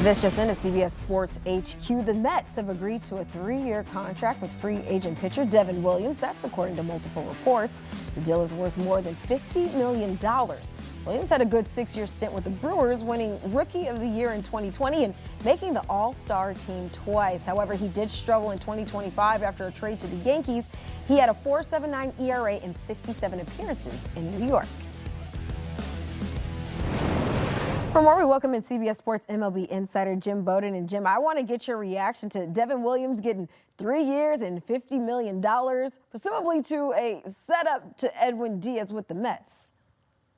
This just in at CBS Sports HQ. The Mets have agreed to a 3-year contract with free agent pitcher Devin Williams. That's according to multiple reports. The deal is worth more than $50 million. Williams had a good 6-year stint with the Brewers, winning Rookie of the Year in 2020 and making the All-Star team twice. However, he did struggle in 2025 after a trade to the Yankees. He had a 4.79 ERA in 67 appearances in New York. For more, we welcome in CBS Sports MLB insider Jim Bowden. And Jim, I want to get your reaction to Devin Williams getting 3 years and $50 million, presumably to a setup to Edwin Diaz with the Mets.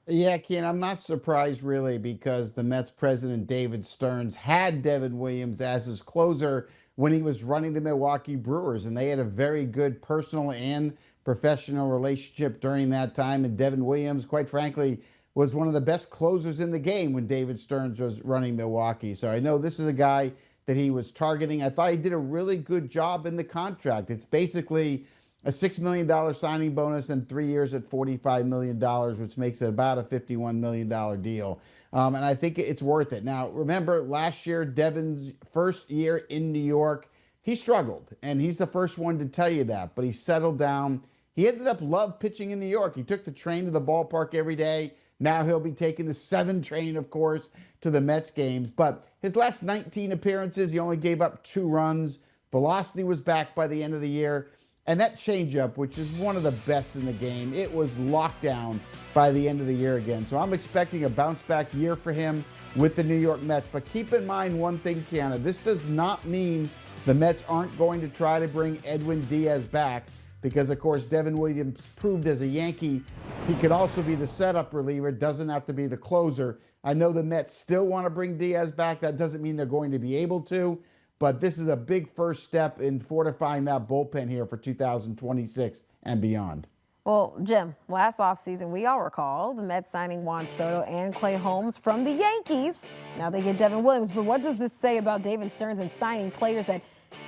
Yeah, Ken, I'm not surprised really, because the Mets president David Stearns had Devin Williams as his closer when he was running the Milwaukee Brewers, and they had a very good personal and professional relationship during that time. And Devin Williams, quite frankly, was one of the best closers in the game when David Stearns was running Milwaukee. So I know this is a guy that he was targeting. I thought he did a really good job in the contract. It's basically a $6 million signing bonus and 3 years at $45 million, which makes it about a $51 million deal. And I think it's worth it. Now, remember, last year, Devin's first year in New York, he struggled, and he's the first one to tell you that, but he settled down. He ended up love pitching in New York. He took the train to the ballpark every day. Now he'll be taking the 7 train, of course, to the Mets games. But his last 19 appearances, he only gave up 2 runs. Velocity was back by the end of the year. And that changeup, which is one of the best in the game, it was locked down by the end of the year again. So I'm expecting a bounce-back year for him with the New York Mets. But keep in mind one thing, Kiana. This does not mean the Mets aren't going to try to bring Edwin Diaz back, because, of course, Devin Williams proved as a Yankee he could also be the setup reliever, doesn't have to be the closer. I know the Mets still want to bring Diaz back. That doesn't mean they're going to be able to, but this is a big first step in fortifying that bullpen here for 2026 and beyond. Well, Jim, last offseason, we all recall the Mets signing Juan Soto and Clay Holmes from the Yankees. Now they get Devin Williams, but what does this say about David Stearns and signing players that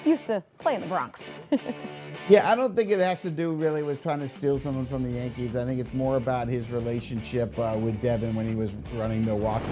used to play in the Bronx? Yeah, I don't think it has to do really with trying to steal someone from the Yankees. I think it's more about his relationship with Devin when he was running Milwaukee.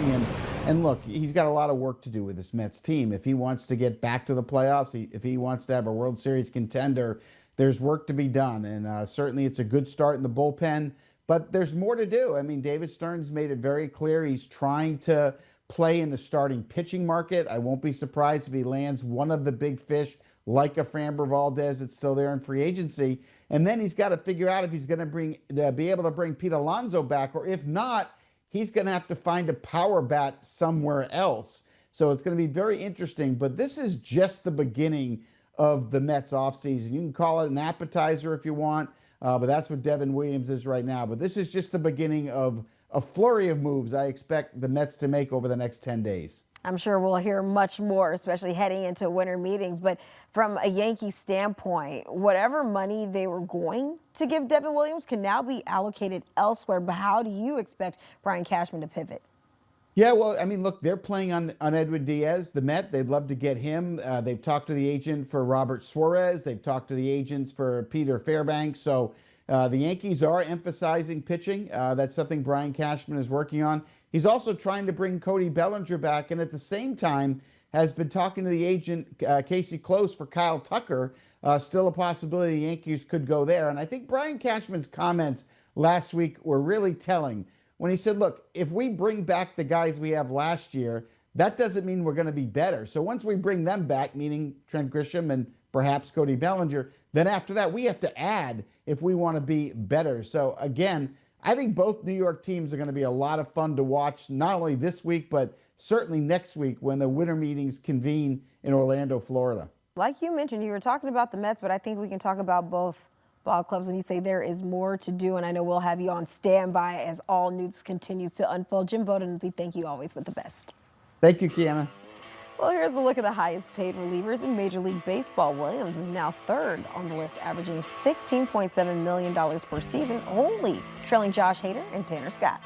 And look, he's got a lot of work to do with this Mets team. If he wants to get back to the playoffs, if he wants to have a World Series contender, there's work to be done. And certainly it's a good start in the bullpen, but there's more to do. I mean, David Stearns made it very clear he's trying to play in the starting pitching market. I won't be surprised if he lands one of the big fish, like a Framber Valdez that's still there in free agency. And then he's got to figure out if he's going to be able to bring Pete Alonso back, or if not, he's going to have to find a power bat somewhere else. So it's going to be very interesting. But this is just the beginning of the Mets offseason. You can call it an appetizer if you want, but that's what Devin Williams is right now. But this is just the beginning of a flurry of moves I expect the Mets to make over the next 10 days. I'm sure we'll hear much more, especially heading into winter meetings. But from a Yankee standpoint, whatever money they were going to give Devin Williams can now be allocated elsewhere. But how do you expect Brian Cashman to pivot? Yeah, well, I mean, look, they're playing on Edwin Diaz, the Met. They'd love to get him. They've talked to the agent for Robert Suarez. They've talked to the agents for Peter Fairbanks. So the Yankees are emphasizing pitching. That's something Brian Cashman is working on. He's also trying to bring Cody Bellinger back, and at the same time has been talking to the agent, Casey Close, for Kyle Tucker. Still a possibility the Yankees could go there. And I think Brian Cashman's comments last week were really telling when he said, look, if we bring back the guys we have last year, that doesn't mean we're going to be better. So once we bring them back, meaning Trent Grisham and perhaps Cody Bellinger, then after that we have to add if we want to be better. So again, I think both New York teams are going to be a lot of fun to watch, not only this week, but certainly next week when the winter meetings convene in Orlando, Florida. Like you mentioned, you were talking about the Mets, but I think we can talk about both ball clubs when you say there is more to do. And I know we'll have you on standby as all news continues to unfold. Jim Bowden, we thank you always with the best. Thank you, Kiana. Well, here's a look at the highest paid relievers in Major League Baseball. Williams is now 3rd on the list, averaging $16.7 million per season, only trailing Josh Hader and Tanner Scott.